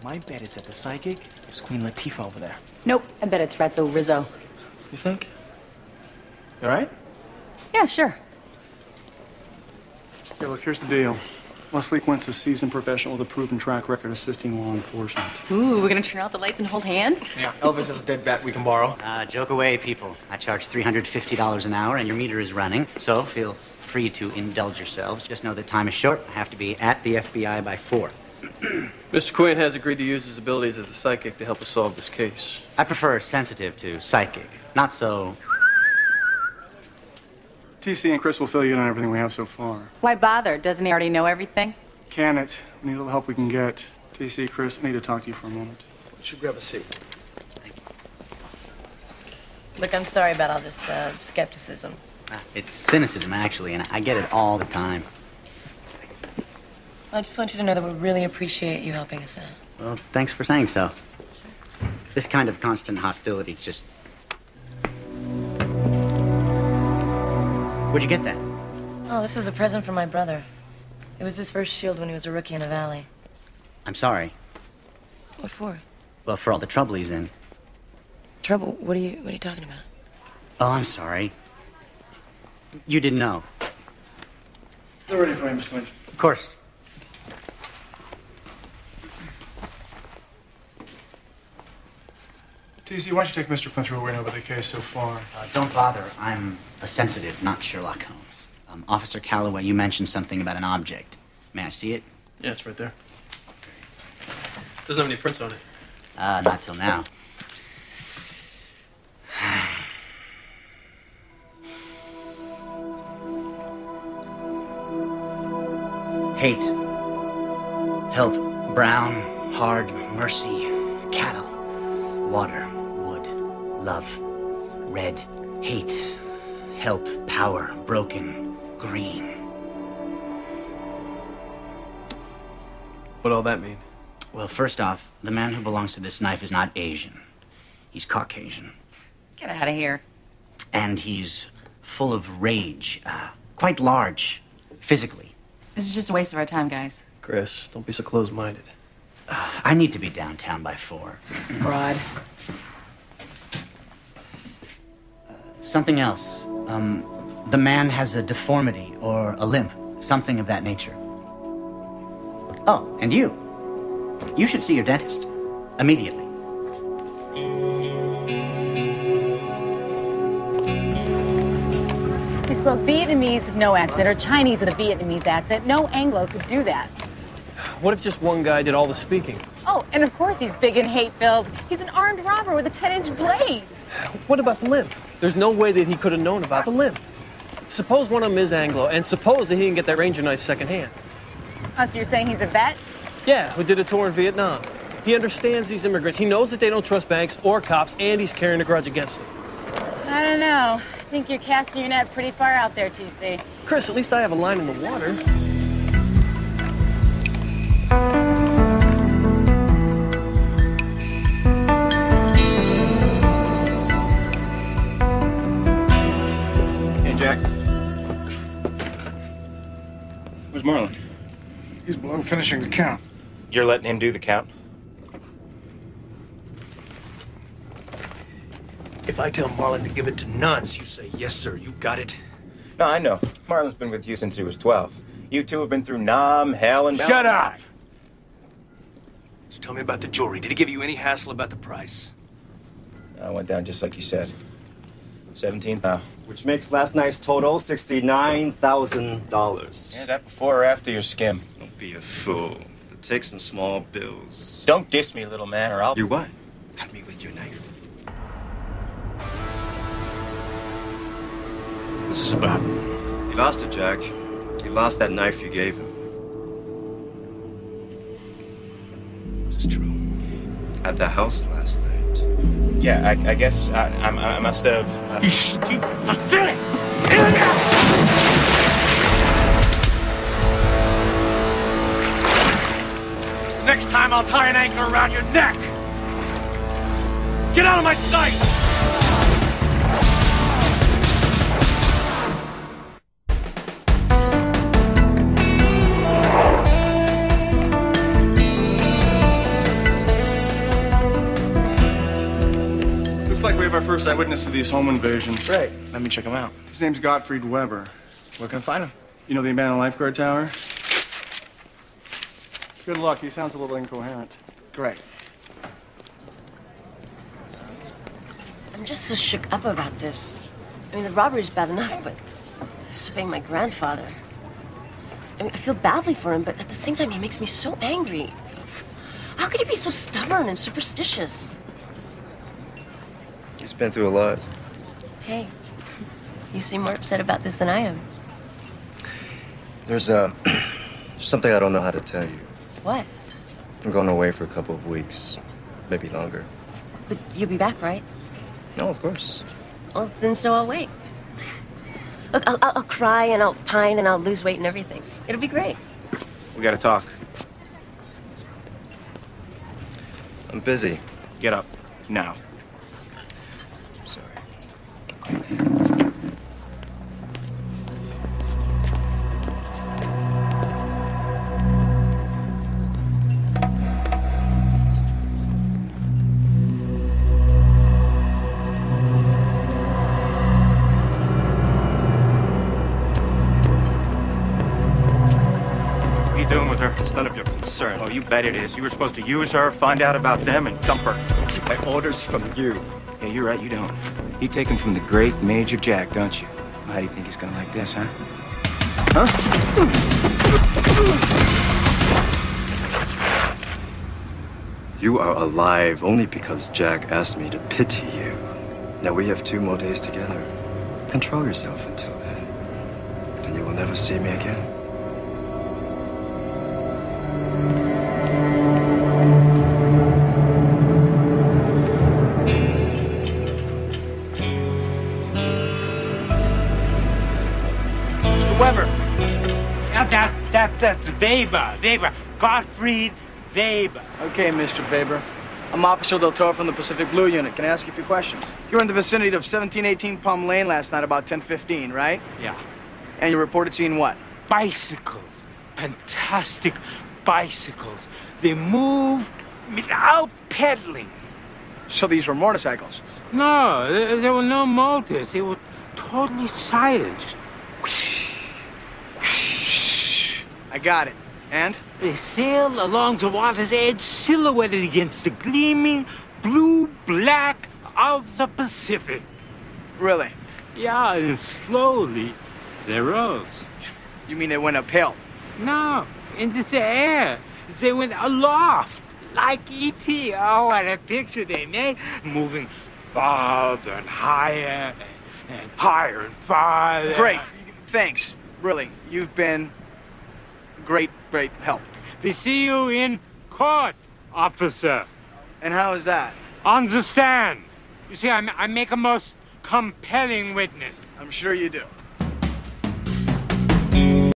My bet is that the psychic is Queen Latifah over there. Nope, I bet it's Ratso Rizzo. You think? You all right? Yeah, sure. Okay, look, here's the deal. Leslie Quint's a seasoned professional with a proven track record assisting law enforcement. Ooh, we're gonna turn out the lights and hold hands? Yeah, Elvis has a dead bat we can borrow. Joke away, people. I charge $350 an hour, and your meter is running, so feel free to indulge yourselves. Just know that time is short. I have to be at the FBI by 4. Mr. Quinn has agreed to use his abilities as a psychic to help us solve this case. I prefer sensitive to psychic, not so... TC and Chris will fill you in on everything we have so far. Why bother? Doesn't he already know everything? Can it? We need all the help we can get. TC, Chris, I need to talk to you for a moment. You should grab a seat. Look, I'm sorry about all this skepticism. It's cynicism, actually, and I get it all the time. I just want you to know that we really appreciate you helping us out. Well, thanks for saying so. This kind of constant hostility just... Where'd you get that? Oh, this was a present from my brother. It was his first shield when he was a rookie in the Valley. I'm sorry. What for? Well, for all the trouble he's in. Trouble? What are you talking about? Oh, I'm sorry. You didn't know. They're ready for you, Mr. Quint. Of course. TC, why don't you take Mr. Quint through what we know about the case so far? Don't bother. I'm a sensitive, not Sherlock Holmes. Officer Calloway, you mentioned something about an object. May I see it? Yeah, it's right there. Doesn't have any prints on it. Not till now. Hate. Help. Brown. Hard. Mercy. Cattle. Water. Wood. Love. Red. Hate. Help. Power. Broken. Green. What'd all that mean? Well, first off, the man who belongs to this knife is not Asian. He's Caucasian. Get out of here. And he's full of rage. Quite large. Physically. This is just a waste of our time, guys. Chris, don't be so close-minded. I need to be downtown by 4. Fraud. Something else. The man has a deformity or a limp. Something of that nature. Oh, and you. You should see your dentist. Immediately. He spoke Vietnamese with no accent, or Chinese with a Vietnamese accent. No Anglo could do that. What if just one guy did all the speaking? Oh, and of course he's big and hate-filled. He's an armed robber with a 10-inch blade. What about the limp? There's no way that he could have known about the limp. Suppose one of them is Anglo, and suppose that he can get that Ranger knife secondhand. Oh, so you're saying he's a vet? Yeah, who did a tour in Vietnam. He understands these immigrants. He knows that they don't trust banks or cops, and he's carrying a grudge against them. I don't know. I think you're casting your net pretty far out there, TC. Chris, at least I have a line in the water. Hey, Jack. Where's Marlon? He's below finishing the count. You're letting him do the count? If I tell Marlon to give it to nuns, you say, yes, sir, you got it. No, I know. Marlon's been with you since he was 12. You two have been through Nam, hell, and... Shut up! Just tell me about the jewelry. Did he give you any hassle about the price? I went down just like you said. 17,000. Which makes last night's total $69,000. Is that before or after your skim? Don't be a fool. The ticks and small bills. Don't diss me, little man, or I'll... You what? Cut me with your knife. What's this about? He lost it, Jack. He lost that knife you gave him. This is true. At the house last night. Yeah, I guess I must have... You stupid pathetic! Next time I'll tie an anchor around your neck! Get out of my sight! first eyewitness to these home invasions. Great. Let me check him out. His name's Gottfried Weber. Where can I find him? You know the abandoned lifeguard tower? Good luck. He sounds a little incoherent. Great. I'm just so shook up about this. I mean, the robbery's bad enough, but disobeying my grandfather. I mean, I feel badly for him, but at the same time, he makes me so angry. How could he be so stubborn and superstitious? He's been through a lot. Hey, you seem more upset about this than I am. There's something I don't know how to tell you. What? I'm going away for a couple of weeks, maybe longer. But you'll be back, right? No, of course. Well, then so I'll wait. Look, I'll cry and I'll pine and I'll lose weight and everything. It'll be great. We gotta talk. I'm busy. Get up. Now. Sorry. What are you doing with her? It's none of your concern. Oh, you bet it is. You were supposed to use her, find out about them, and dump her. My orders from you. Yeah, you're right, you don't. You take him from the great Major Jack, don't you? Well, how do you think he's gonna like this, huh? You are alive only because Jack asked me to pity you. Now we have 2 more days together. Control yourself until then, and you will never see me again. Weber. That's Weber. Gottfried Weber. Okay, Mr. Weber. I'm Officer Del Toro from the Pacific Blue Unit. Can I ask you a few questions? You were in the vicinity of 1718 Palm Lane last night about 10:15, right? Yeah. And you reported seeing what? Bicycles. Fantastic bicycles. They moved without pedaling. So these were motorcycles? No, there were no motors. They were totally silent. Just I got it. And? they sailed along the water's edge, silhouetted against the gleaming blue-black of the Pacific. Really? Yeah, and slowly they rose. You mean they went uphill? No, into the air. They went aloft, like E.T. Oh, what a picture they made. Moving farther and higher, and higher and farther. Great. Thanks. Really. You've been great help. They see you in court, officer. And how is that? Understand. You see, I make a most compelling witness. I'm sure you do.